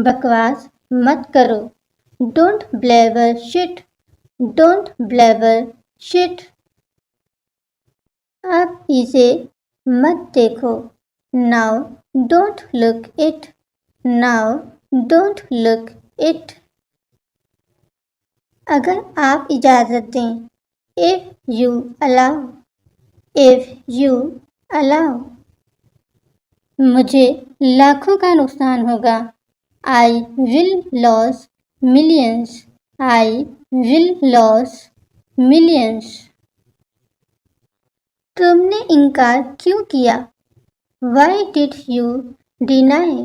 बकवास मत करो। Don't blabber shit. Don't blabber shit. अब इसे मत देखो। Now don't look it. Now don't look it. अगर आप इजाज़त दें। If you allow. If you allow. मुझे लाखों का नुकसान होगा। I will loss millions. I will loss millions. तुमने इनकार क्यों किया? Why did you deny?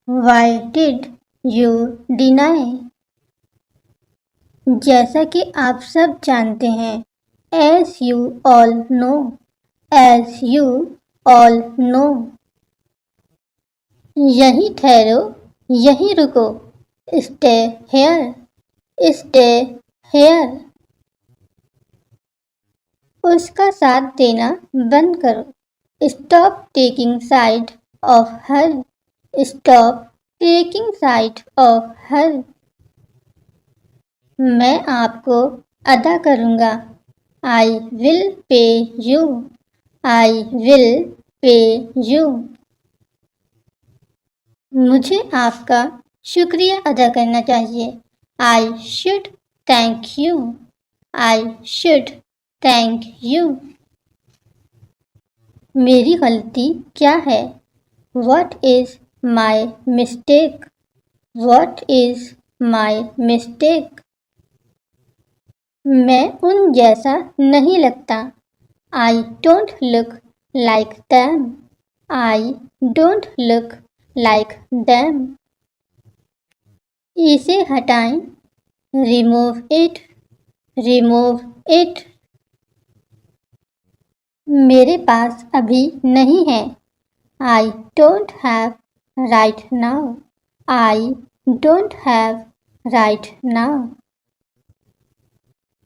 Why did you deny? जैसा कि आप सब जानते हैं। As you all know. As you all no. यहीं ठहरो, यहीं रुको। Stay here. Stay here. उसका साथ देना बंद करो। Stop taking side of her. Stop taking side of her. मैं आपको अदा करूँगा। I will pay you. I will pay you. मुझे आपका शुक्रिया अदा करना चाहिए। I should thank you. I should thank you. मेरी गलती क्या है? What is my mistake? What is my mistake? मैं उन जैसा नहीं लगता। I don't look like them. I don't look like them. इसे हटाएं। Remove it. Remove it. मेरे पास अभी नहीं है। I don't have right now. I don't have right now.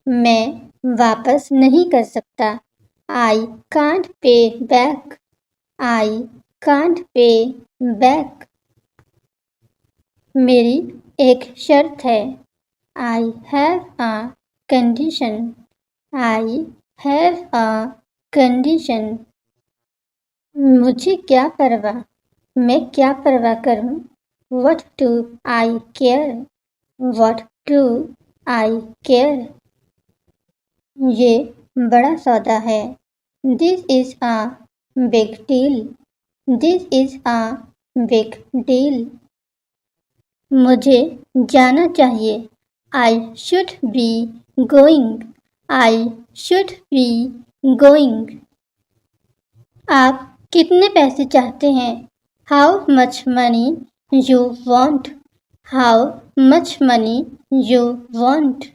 मैं वापस नहीं कर सकता। I can't pay back. I can't pay back. मेरी एक शर्त है। I have a condition. I have a condition. मुझे क्या परवाह? मैं क्या परवाह करूं? What do I care? What do I care? ये बड़ा सौदा है। This is a big deal. This is a big deal. मुझे जाना चाहिए। I should be going. I should be going. आप कितने पैसे चाहते हैं? How much money you want? How much money you want?